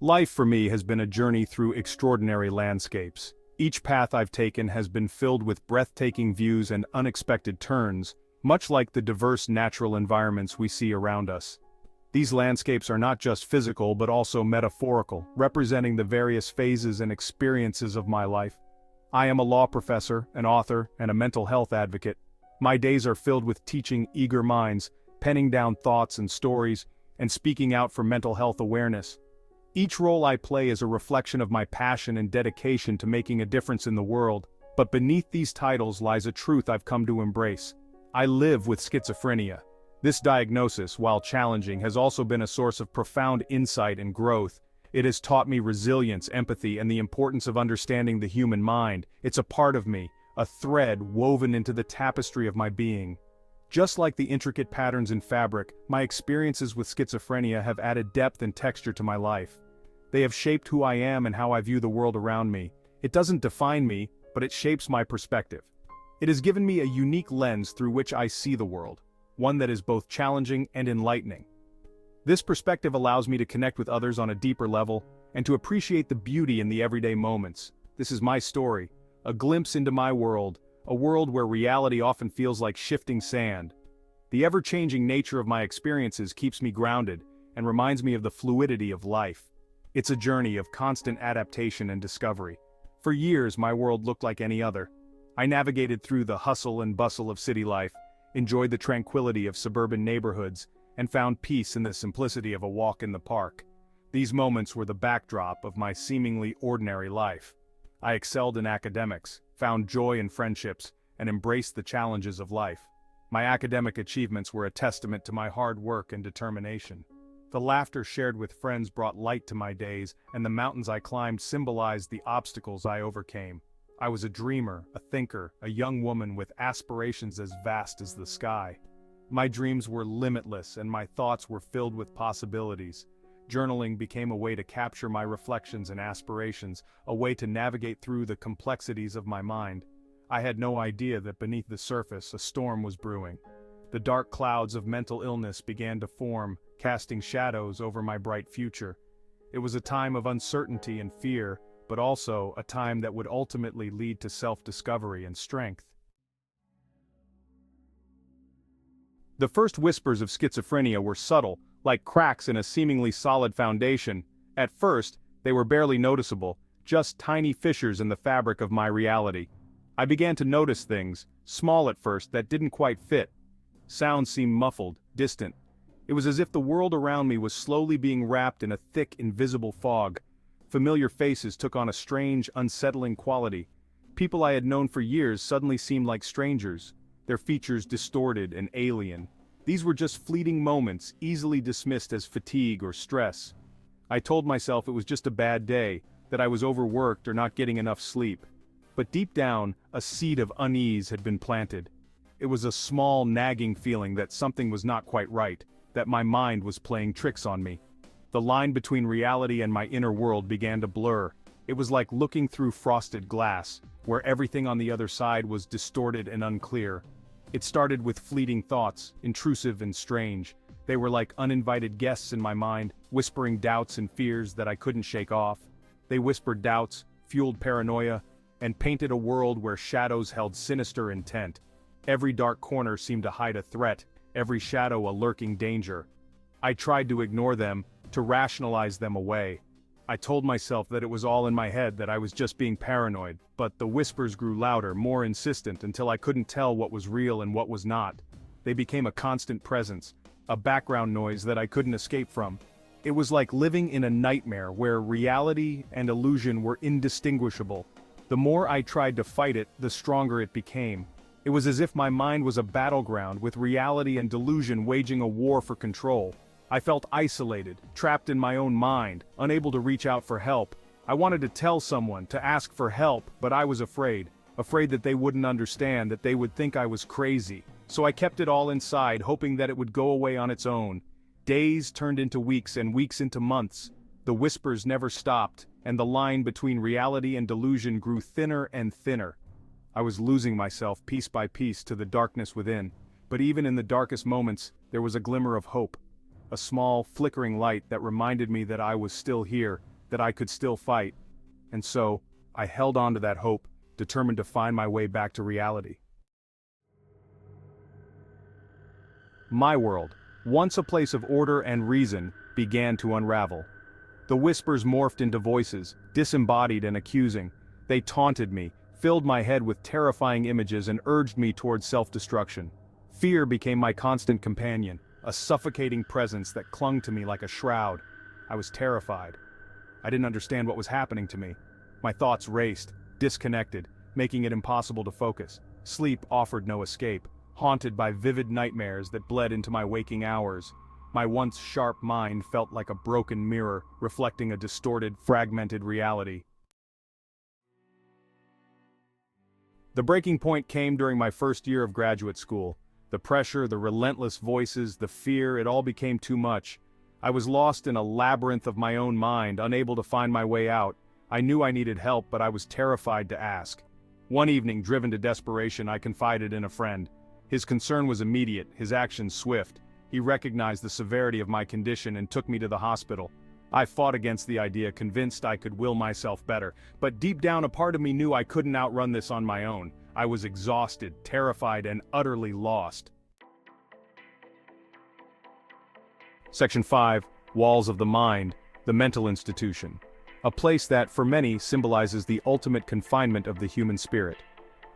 Life for me has been a journey through extraordinary landscapes. Each path I've taken has been filled with breathtaking views and unexpected turns, much like the diverse natural environments we see around us. These landscapes are not just physical but also metaphorical, representing the various phases and experiences of my life. I am a law professor, an author, and a mental health advocate. My days are filled with teaching eager minds, penning down thoughts and stories, and speaking out for mental health awareness. Each role I play is a reflection of my passion and dedication to making a difference in the world, but beneath these titles lies a truth I've come to embrace. I live with schizophrenia. This diagnosis, while challenging, has also been a source of profound insight and growth. It has taught me resilience, empathy, and the importance of understanding the human mind. It's a part of me, a thread woven into the tapestry of my being. Just like the intricate patterns in fabric, my experiences with schizophrenia have added depth and texture to my life. They have shaped who I am and how I view the world around me. It doesn't define me, but it shapes my perspective. It has given me a unique lens through which I see the world, one that is both challenging and enlightening. This perspective allows me to connect with others on a deeper level, and to appreciate the beauty in the everyday moments. This is my story, a glimpse into my world, a world where reality often feels like shifting sand. The ever-changing nature of my experiences keeps me grounded, and reminds me of the fluidity of life. It's a journey of constant adaptation and discovery. For years, my world looked like any other. I navigated through the hustle and bustle of city life, enjoyed the tranquility of suburban neighborhoods, and found peace in the simplicity of a walk in the park. These moments were the backdrop of my seemingly ordinary life. I excelled in academics, found joy in friendships, and embraced the challenges of life. My academic achievements were a testament to my hard work and determination. The laughter shared with friends brought light to my days, and the mountains I climbed symbolized the obstacles I overcame. I was a dreamer, a thinker, a young woman with aspirations as vast as the sky. My dreams were limitless and my thoughts were filled with possibilities. Journaling became a way to capture my reflections and aspirations, a way to navigate through the complexities of my mind. I had no idea that beneath the surface a storm was brewing. The dark clouds of mental illness began to form, casting shadows over my bright future. It was a time of uncertainty and fear, but also a time that would ultimately lead to self-discovery and strength. The first whispers of schizophrenia were subtle, like cracks in a seemingly solid foundation. At first, they were barely noticeable, just tiny fissures in the fabric of my reality. I began to notice things, small at first, that didn't quite fit. Sounds seemed muffled, distant. It was as if the world around me was slowly being wrapped in a thick, invisible fog. Familiar faces took on a strange, unsettling quality. People I had known for years suddenly seemed like strangers, their features distorted and alien. These were just fleeting moments, easily dismissed as fatigue or stress. I told myself it was just a bad day, that I was overworked or not getting enough sleep. But deep down, a seed of unease had been planted. It was a small, nagging feeling that something was not quite right, that my mind was playing tricks on me. The line between reality and my inner world began to blur. It was like looking through frosted glass, where everything on the other side was distorted and unclear. It started with fleeting thoughts, intrusive and strange. They were like uninvited guests in my mind, whispering doubts and fears that I couldn't shake off. They whispered doubts, fueled paranoia, and painted a world where shadows held sinister intent. Every dark corner seemed to hide a threat, every shadow a lurking danger. I tried to ignore them, to rationalize them away. I told myself that it was all in my head, that I was just being paranoid, but the whispers grew louder, more insistent, until I couldn't tell what was real and what was not. They became a constant presence, a background noise that I couldn't escape from. It was like living in a nightmare where reality and illusion were indistinguishable. The more I tried to fight it, the stronger it became. It was as if my mind was a battleground, with reality and delusion waging a war for control. I felt isolated, trapped in my own mind, unable to reach out for help. I wanted to tell someone, to ask for help, but I was afraid that they wouldn't understand, that they would think I was crazy. So I kept it all inside, hoping that it would go away on its own. Days turned into weeks and weeks into months. The whispers never stopped, and the line between reality and delusion grew thinner and thinner. I was losing myself piece by piece to the darkness within, but even in the darkest moments, there was a glimmer of hope. A small, flickering light that reminded me that I was still here, that I could still fight. And so, I held on to that hope, determined to find my way back to reality. My world, once a place of order and reason, began to unravel. The whispers morphed into voices, disembodied and accusing. They taunted me, filled my head with terrifying images and urged me towards self-destruction. Fear became my constant companion, a suffocating presence that clung to me like a shroud. I was terrified. I didn't understand what was happening to me. My thoughts raced, disconnected, making it impossible to focus. Sleep offered no escape, haunted by vivid nightmares that bled into my waking hours. My once sharp mind felt like a broken mirror, reflecting a distorted, fragmented reality. The breaking point came during my first year of graduate school. The pressure, the relentless voices, the fear, it all became too much. I was lost in a labyrinth of my own mind, unable to find my way out. I knew I needed help, but I was terrified to ask. One evening, driven to desperation, I confided in a friend. His concern was immediate, his actions swift. He recognized the severity of my condition and took me to the hospital. I fought against the idea, convinced I could will myself better, but deep down a part of me knew I couldn't outrun this on my own. I was exhausted, terrified, and utterly lost. Section 5, Walls of the Mind, the Mental Institution. A place that, for many, symbolizes the ultimate confinement of the human spirit.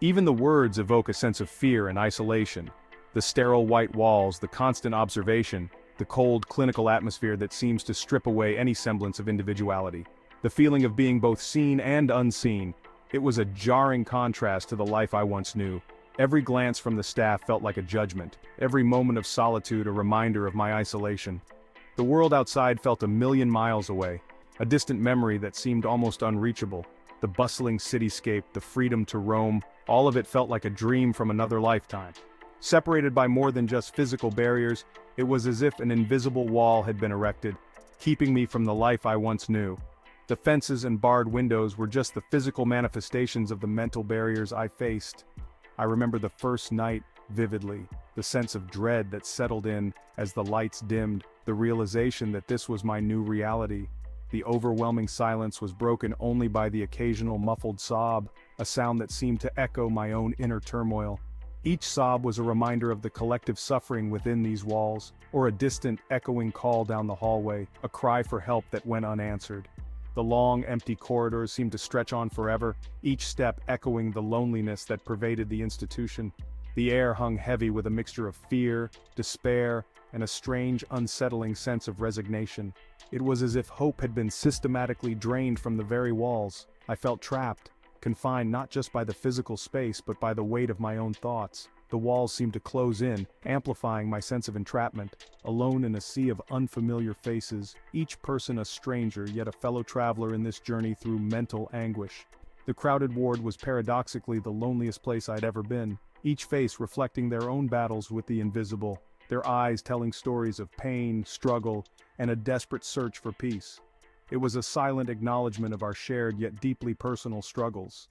Even the words evoke a sense of fear and isolation. The sterile white walls, the constant observation, the cold, clinical atmosphere that seems to strip away any semblance of individuality. The feeling of being both seen and unseen. It was a jarring contrast to the life I once knew. Every glance from the staff felt like a judgment, every moment of solitude a reminder of my isolation. The world outside felt a million miles away, a distant memory that seemed almost unreachable. The bustling cityscape, the freedom to roam, all of it felt like a dream from another lifetime. Separated by more than just physical barriers, it was as if an invisible wall had been erected, keeping me from the life I once knew. The fences and barred windows were just the physical manifestations of the mental barriers I faced. I remember the first night vividly, the sense of dread that settled in as the lights dimmed, the realization that this was my new reality. The overwhelming silence was broken only by the occasional muffled sob, a sound that seemed to echo my own inner turmoil. Each sob was a reminder of the collective suffering within these walls, or a distant, echoing call down the hallway, a cry for help that went unanswered. The long, empty corridors seemed to stretch on forever, each step echoing the loneliness that pervaded the institution. The air hung heavy with a mixture of fear, despair, and a strange, unsettling sense of resignation. It was as if hope had been systematically drained from the very walls. I felt trapped, confined not just by the physical space but by the weight of my own thoughts. The walls seemed to close in, amplifying my sense of entrapment, alone in a sea of unfamiliar faces, each person a stranger yet a fellow traveler in this journey through mental anguish. The crowded ward was paradoxically the loneliest place I'd ever been, each face reflecting their own battles with the invisible, their eyes telling stories of pain, struggle, and a desperate search for peace. It was a silent acknowledgement of our shared yet deeply personal struggles.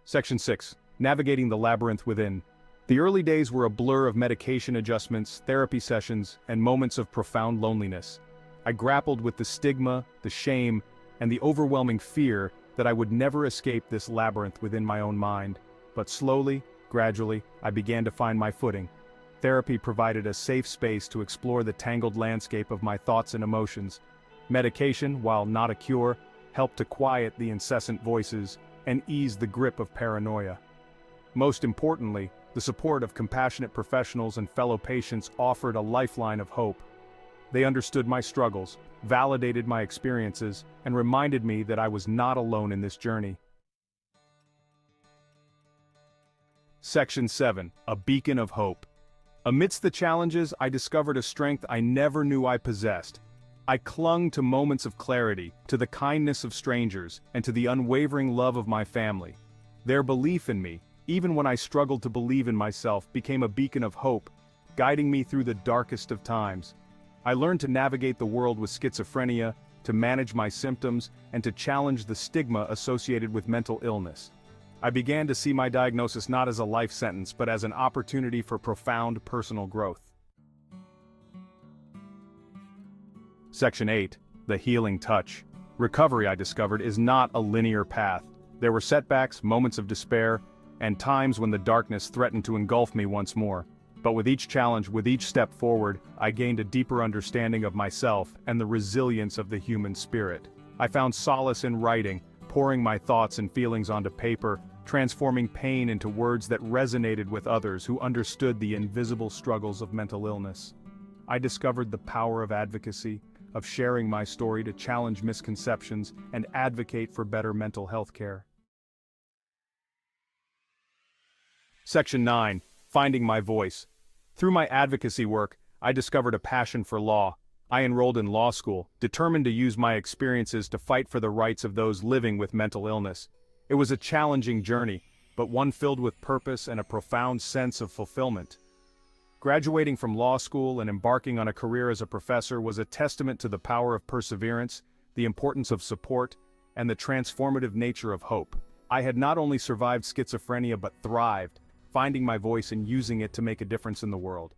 Section 6. Navigating the Labyrinth Within. The early days were a blur of medication adjustments, therapy sessions, and moments of profound loneliness. I grappled with the stigma, the shame, and the overwhelming fear that I would never escape this labyrinth within my own mind. But slowly, gradually, I began to find my footing. Therapy provided a safe space to explore the tangled landscape of my thoughts and emotions. Medication, while not a cure, helped to quiet the incessant voices and ease the grip of paranoia. Most importantly, the support of compassionate professionals and fellow patients offered a lifeline of hope. They understood my struggles, validated my experiences, and reminded me that I was not alone in this journey. Section 7. A Beacon of Hope. Amidst the challenges, I discovered a strength I never knew I possessed. I clung to moments of clarity, to the kindness of strangers, and to the unwavering love of my family. Their belief in me, even when I struggled to believe in myself, became a beacon of hope, guiding me through the darkest of times. I learned to navigate the world with schizophrenia, to manage my symptoms, and to challenge the stigma associated with mental illness. I began to see my diagnosis not as a life sentence but as an opportunity for profound personal growth. Section 8. The Healing Touch. Recovery, I discovered, is not a linear path. There were setbacks, moments of despair, and times when the darkness threatened to engulf me once more. But with each challenge, with each step forward, I gained a deeper understanding of myself and the resilience of the human spirit. I found solace in writing, pouring my thoughts and feelings onto paper, transforming pain into words that resonated with others who understood the invisible struggles of mental illness. I discovered the power of advocacy, of sharing my story to challenge misconceptions and advocate for better mental health care. Section 9. Finding my voice. Through my advocacy work, I discovered a passion for law. I enrolled in law school, determined to use my experiences to fight for the rights of those living with mental illness. It was a challenging journey, but one filled with purpose and a profound sense of fulfillment. Graduating from law school and embarking on a career as a professor was a testament to the power of perseverance, the importance of support, and the transformative nature of hope. I had not only survived schizophrenia but thrived, finding my voice and using it to make a difference in the world.